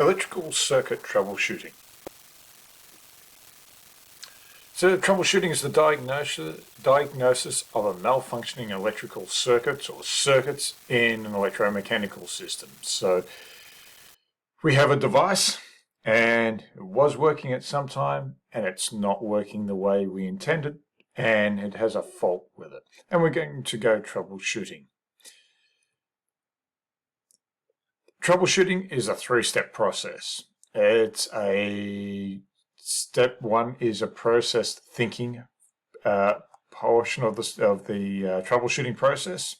Electrical circuit troubleshooting. So troubleshooting is the diagnosis of a malfunctioning electrical circuit or circuits in an electromechanical system. So we have a device and it was working at some time and it's not working the way we intended and it has a fault with it. And we're going to go troubleshooting. Troubleshooting is a three-step process. It's step one is a process thinking portion of the troubleshooting process.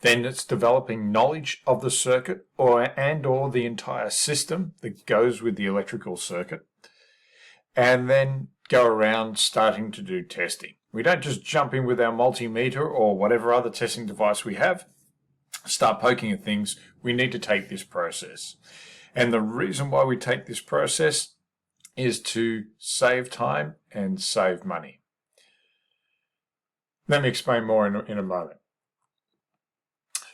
Then it's developing knowledge of the circuit or the entire system that goes with the electrical circuit. And then go around starting to do testing. We don't just jump in with our multimeter or whatever other testing device we have, start poking at things. We need to take this process. And the reason why we take this process is to save time and save money. Let me explain more in a moment.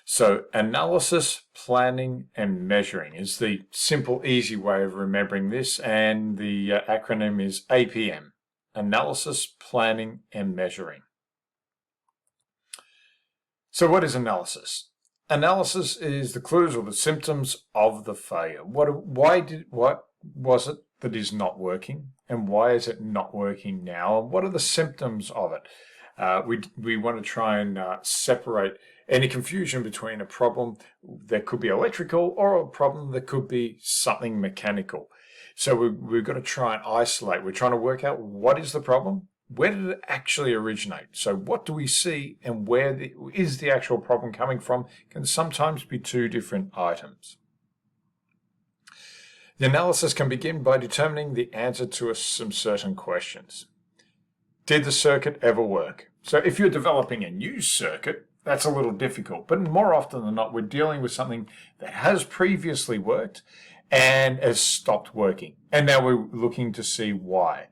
So analysis, planning, and measuring is the simple, easy way of remembering this, and the acronym is APM, Analysis, Planning, and Measuring. So what is analysis? Analysis is the clues or the symptoms of the failure. What was it that is not working, and why is it not working now, and what are the symptoms of it? We want to try and separate any confusion between a problem that could be electrical or a problem that could be something mechanical. So we've got to try and isolate. We're trying to work out what is the problem, where did it actually originate? So what do we see, and where is the actual problem coming from can sometimes be two different items. The analysis can begin by determining the answer to some certain questions. Did the circuit ever work? So if you're developing a new circuit, that's a little difficult, but more often than not, we're dealing with something that has previously worked and has stopped working. And now we're looking to see why.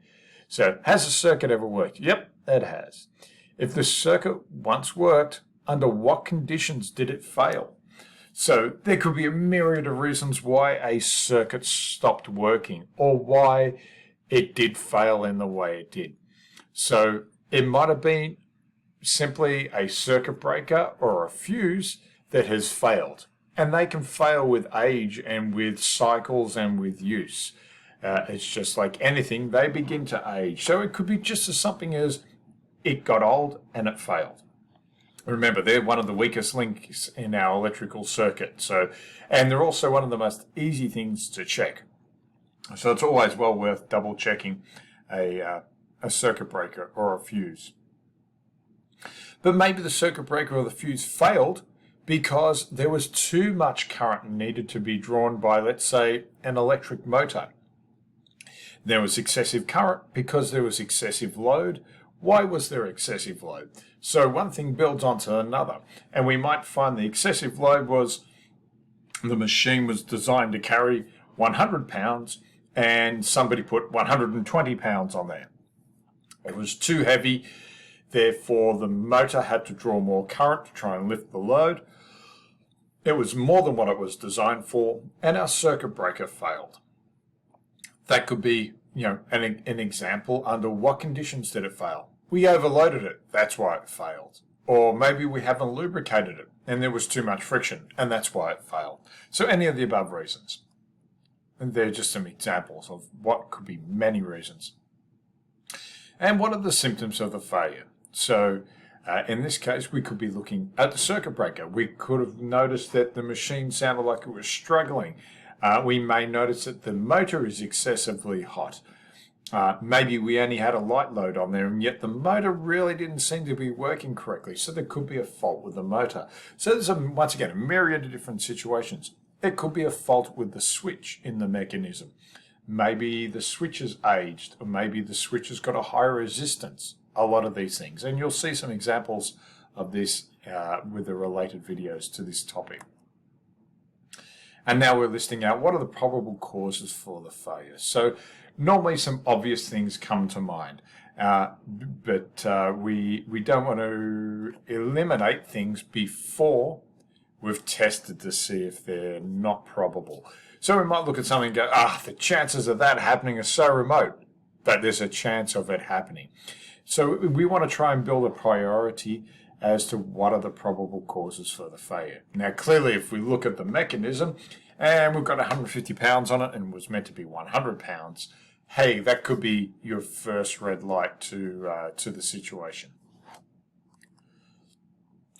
So has the circuit ever worked? Yep, it has. If the circuit once worked, under what conditions did it fail? So there could be a myriad of reasons why a circuit stopped working or why it did fail in the way it did. So it might have been simply a circuit breaker or a fuse that has failed. And they can fail with age and with cycles and with use. It's just like anything, they begin to age. So it could be just as something as it got old and it failed. Remember, they're one of the weakest links in our electrical circuit. And they're also one of the most easy things to check. So it's always well worth double checking a circuit breaker or a fuse. But maybe the circuit breaker or the fuse failed because there was too much current needed to be drawn by, let's say, an electric motor. There was excessive current because there was excessive load. Why was there excessive load? So one thing builds onto another, and we might find the excessive load was the machine was designed to carry 100 pounds and somebody put 120 pounds on there. It was too heavy, therefore the motor had to draw more current to try and lift the load. It was more than what it was designed for, and our circuit breaker failed. That could be, an example. Under what conditions did it fail? We overloaded it, that's why it failed. Or maybe we haven't lubricated it, and there was too much friction, and that's why it failed. So any of the above reasons. And they're just some examples of what could be many reasons. And what are the symptoms of the failure? So in this case, we could be looking at the circuit breaker. We could have noticed that the machine sounded like it was struggling. We may notice that the motor is excessively hot. Maybe we only had a light load on there, and yet the motor really didn't seem to be working correctly. So there could be a fault with the motor. So there's, once again, a myriad of different situations. It could be a fault with the switch in the mechanism. Maybe the switch is aged, or maybe the switch has got a higher resistance. A lot of these things. And you'll see some examples of this with the related videos to this topic. And now we're listing out what are the probable causes for the failure. So normally some obvious things come to mind, but we don't want to eliminate things before we've tested to see if they're not probable. So we might look at something and go, the chances of that happening are so remote, but there's a chance of it happening. So we want to try and build a priority as to what are the probable causes for the failure. Now, clearly, if we look at the mechanism and we've got 150 pounds on it and it was meant to be 100 pounds, hey, that could be your first red light to the situation.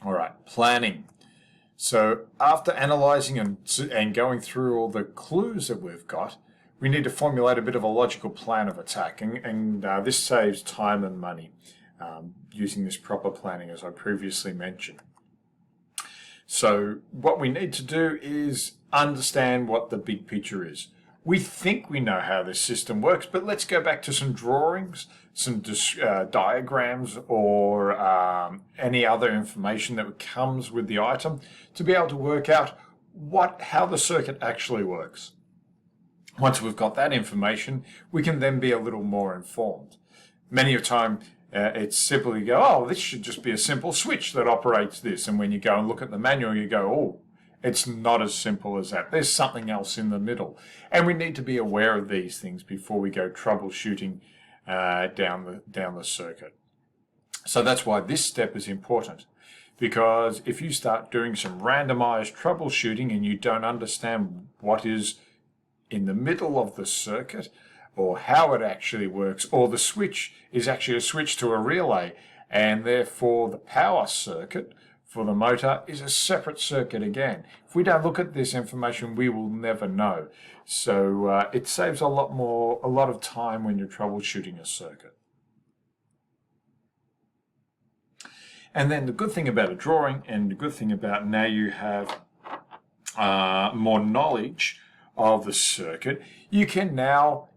All right, planning. So after analysing and going through all the clues that we've got, we need to formulate a bit of a logical plan of attack, and this saves time and money using this proper planning, as I previously mentioned. So what we need to do is understand what the big picture is. We think we know how this system works, but let's go back to some drawings, some diagrams, or any other information that comes with the item to be able to work out how the circuit actually works. Once we've got that information, we can then be a little more informed. Many of the time, it's simply go, this should just be a simple switch that operates this. And when you go and look at the manual, you go, it's not as simple as that. There's something else in the middle. And we need to be aware of these things before we go troubleshooting down the circuit. So that's why this step is important. Because if you start doing some randomized troubleshooting and you don't understand what is in the middle of the circuit, or how it actually works, or the switch is actually a switch to a relay, and therefore the power circuit for the motor is a separate circuit again. If we don't look at this information, we will never know. So it saves a lot of time when you're troubleshooting a circuit. And then the good thing about a drawing, and the good thing about now you have more knowledge of the circuit, you can now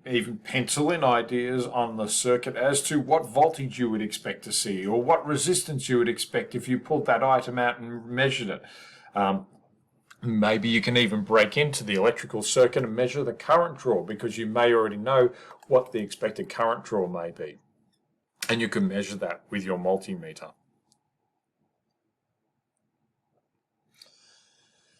even pencil in ideas on the circuit as to what voltage you would expect to see, or what resistance you would expect if you pulled that item out and measured it. Maybe you can even break into the electrical circuit and measure the current draw, because you may already know what the expected current draw may be. And you can measure that with your multimeter.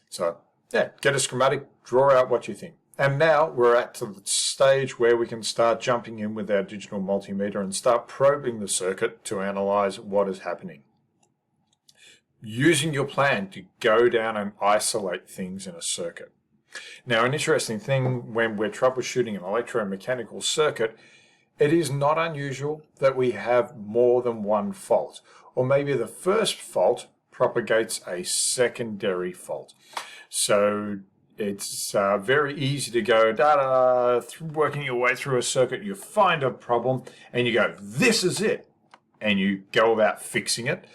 So, get a schematic, draw out what you think. And now we're at the stage where we can start jumping in with our digital multimeter and start probing the circuit to analyze what is happening. Using your plan to go down and isolate things in a circuit. Now, an interesting thing when we're troubleshooting an electromechanical circuit, it is not unusual that we have more than one fault, or maybe the first fault propagates a secondary fault. So it's very easy to go working your way through a circuit. You find a problem and you go, this is it, and you go about fixing it,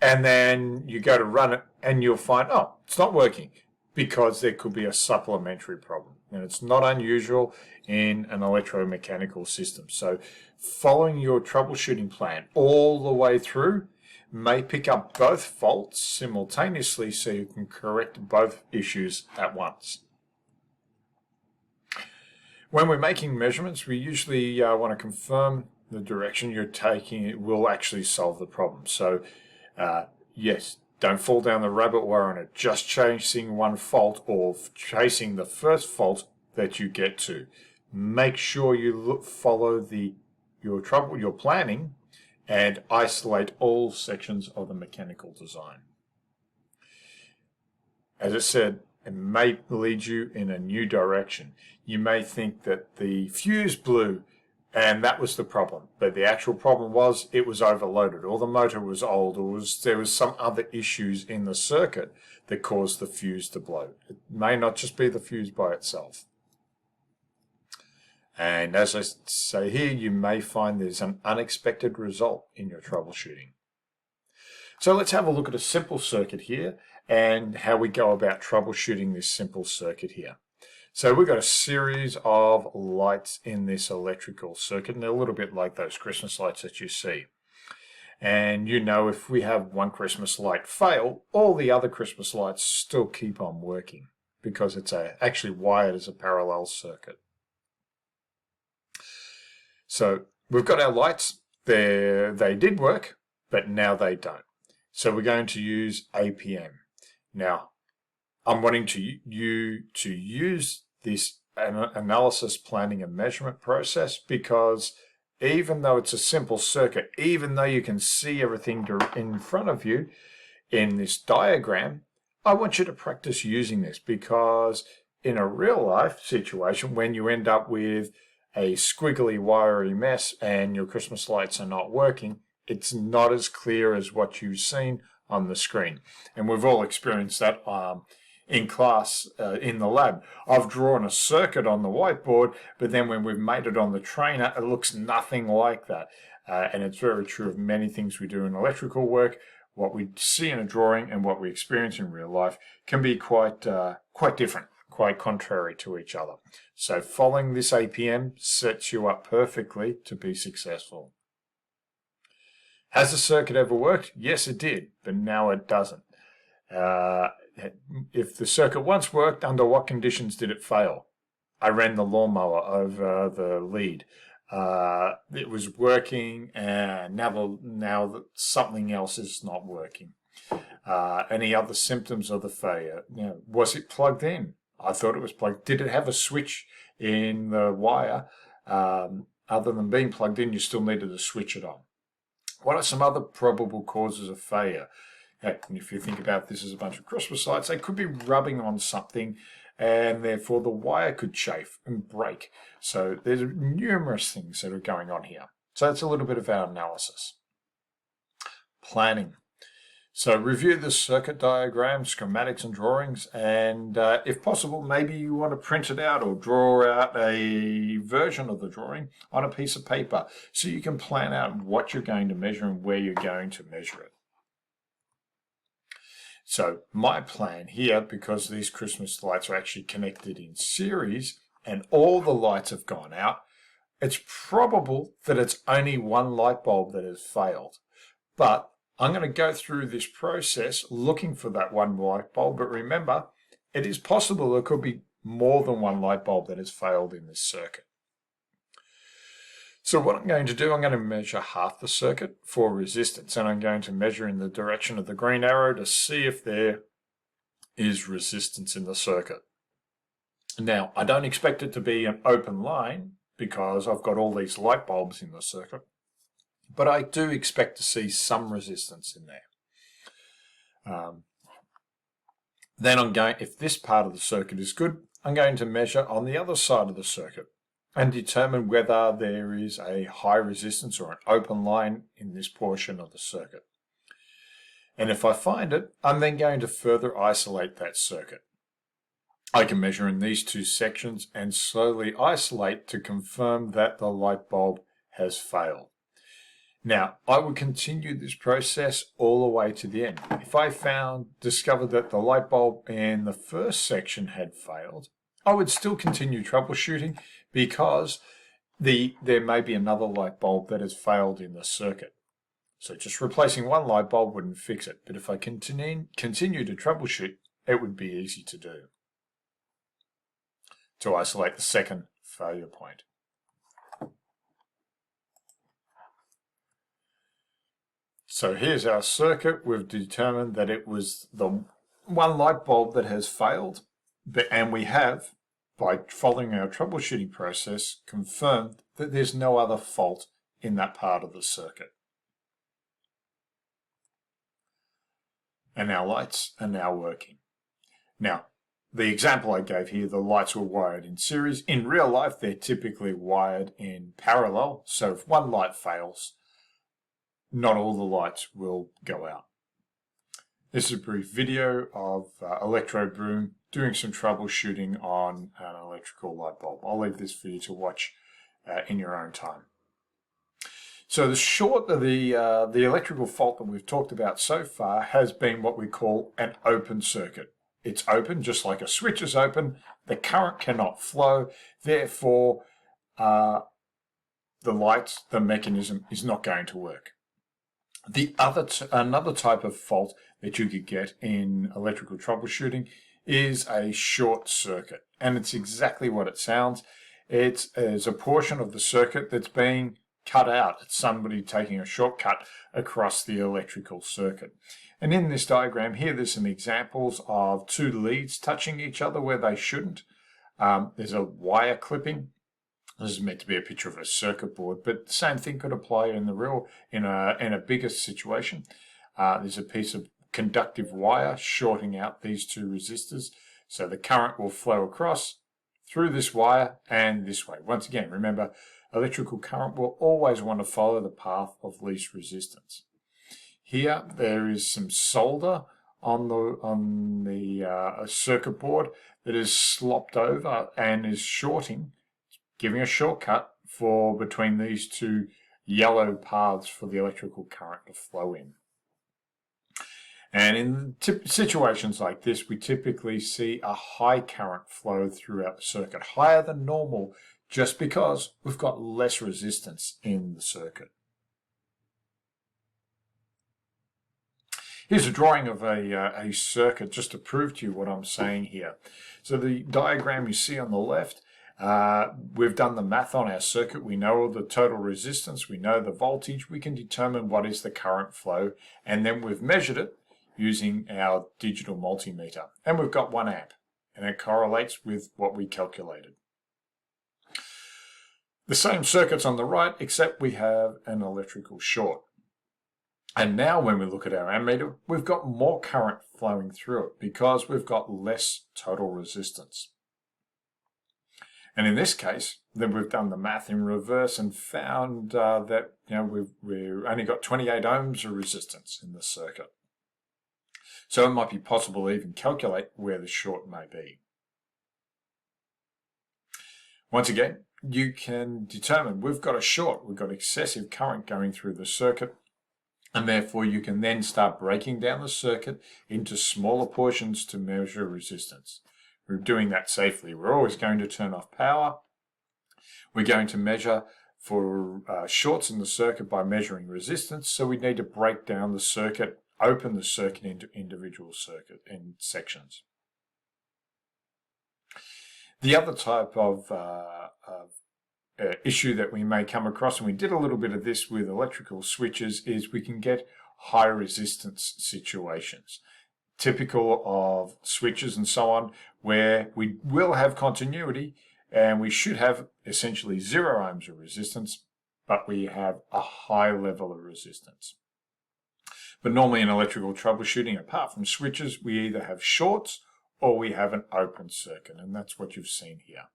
and then you go to run it and you'll find, it's not working, because there could be a supplementary problem. And it's not unusual in an electromechanical system. So following your troubleshooting plan all the way through may pick up both faults simultaneously, so you can correct both issues at once. When we're making measurements, we usually want to confirm the direction you're taking. It will actually solve the problem. So yes, don't fall down the rabbit warren of just chasing one fault or chasing the first fault that you get to. Make sure you follow your planning and isolate all sections of the mechanical design. As I said, it may lead you in a new direction. You may think that the fuse blew and that was the problem, but the actual problem was it was overloaded, or the motor was old, or there was some other issues in the circuit that caused the fuse to blow. It may not just be the fuse by itself. And as I say here, you may find there's an unexpected result in your troubleshooting. So let's have a look at a simple circuit here and how we go about troubleshooting this simple circuit here. So we've got a series of lights in this electrical circuit, and they're a little bit like those Christmas lights that you see. And you know, if we have one Christmas light fail, all the other Christmas lights still keep on working because it's actually wired as a parallel circuit. So we've got our lights, they did work, but now they don't. So we're going to use APM. Now, I'm wanting you to use this analysis, planning, and measurement process because even though it's a simple circuit, even though you can see everything in front of you in this diagram, I want you to practice using this because in a real life situation, when you end up with a squiggly, wiry mess and your Christmas lights are not working, it's not as clear as what you've seen on the screen. And we've all experienced that in class, in the lab. I've drawn a circuit on the whiteboard, but then when we've made it on the trainer, it looks nothing like that. And it's very true of many things we do in electrical work. What we see in a drawing and what we experience in real life can be quite different, quite contrary to each other. So following this APM sets you up perfectly to be successful. Has the circuit ever worked? Yes, it did, but now it doesn't. If the circuit once worked, under what conditions did it fail? I ran the lawnmower over the lead. It was working, and now something else is not working. Any other symptoms of the failure? Was it plugged in? I thought it was plugged. Did it have a switch in the wire? Other than being plugged in, you still needed to switch it on. What are some other probable causes of failure? And if you think about this as a bunch of Christmas lights, they could be rubbing on something and therefore the wire could chafe and break. So there's numerous things that are going on here. So that's a little bit of our analysis. Planning. So review the circuit diagram, schematics and drawings, and if possible, maybe you want to print it out or draw out a version of the drawing on a piece of paper so you can plan out what you're going to measure and where you're going to measure it. So my plan here, because these Christmas lights are actually connected in series and all the lights have gone out, it's probable that it's only one light bulb that has failed. But I'm going to go through this process looking for that one light bulb, but remember, it is possible there could be more than one light bulb that has failed in this circuit. So what I'm going to do, I'm going to measure half the circuit for resistance, and I'm going to measure in the direction of the green arrow to see if there is resistance in the circuit. Now, I don't expect it to be an open line because I've got all these light bulbs in the circuit, but I do expect to see some resistance in there. Then if this part of the circuit is good, I'm going to measure on the other side of the circuit and determine whether there is a high resistance or an open line in this portion of the circuit. And if I find it, I'm then going to further isolate that circuit. I can measure in these two sections and slowly isolate to confirm that the light bulb has failed. Now, I would continue this process all the way to the end. If I discovered that the light bulb in the first section had failed, I would still continue troubleshooting because there may be another light bulb that has failed in the circuit. So just replacing one light bulb wouldn't fix it, but if I continue to troubleshoot, it would be easy to do to isolate the second failure point. So here's our circuit. We've determined that it was the one light bulb that has failed, and we have, by following our troubleshooting process, confirmed that there's no other fault in that part of the circuit. And our lights are now working. Now, the example I gave here, the lights were wired in series. In real life, they're typically wired in parallel. So if one light fails, not all the lights will go out. This is a brief video of Electro Boom doing some troubleshooting on an electrical light bulb. I'll leave this for you to watch in your own time. So the electrical fault that we've talked about so far has been what we call an open circuit. It's open, just like a switch is open. The current cannot flow. Therefore, the mechanism is not going to work. Another type of fault that you could get in electrical troubleshooting is a short circuit. And it's exactly what it sounds. It's a portion of the circuit that's being cut out. It's somebody taking a shortcut across the electrical circuit. And in this diagram here, there's some examples of two leads touching each other where they shouldn't. There's a wire clipping. This is meant to be a picture of a circuit board, but the same thing could apply in a bigger situation. There's a piece of conductive wire shorting out these two resistors, so the current will flow across through this wire and this way. Once again, remember, electrical current will always want to follow the path of least resistance. Here, there is some solder on the circuit board that is slopped over and is shorting, giving a shortcut for between these two yellow paths for the electrical current to flow in. And in situations like this, we typically see a high current flow throughout the circuit, higher than normal, just because we've got less resistance in the circuit. Here's a drawing of a circuit just to prove to you what I'm saying here. So the diagram you see on the left, we've done the math on our circuit. We know the total resistance, we know the voltage, we can determine what is the current flow, and then we've measured it using our digital multimeter. And we've got 1 amp, and it correlates with what we calculated. The same circuit's on the right, except we have an electrical short. And now when we look at our ammeter, we've got more current flowing through it because we've got less total resistance. And in this case, then we've done the math in reverse and found that we've only got 28 ohms of resistance in the circuit. So it might be possible to even calculate where the short may be. Once again, you can determine we've got a short, we've got excessive current going through the circuit, and therefore you can then start breaking down the circuit into smaller portions to measure resistance. We're doing that safely. We're always going to turn off power. We're going to measure for shorts in the circuit by measuring resistance, so we need to break down the circuit, open the circuit into individual circuit in sections. The other type of issue that we may come across, and we did a little bit of this with electrical switches, is we can get high resistance situations, typical of switches and so on, where we will have continuity and we should have essentially 0 ohms of resistance, but we have a high level of resistance. But normally in electrical troubleshooting, apart from switches, we either have shorts or we have an open circuit, and that's what you've seen here.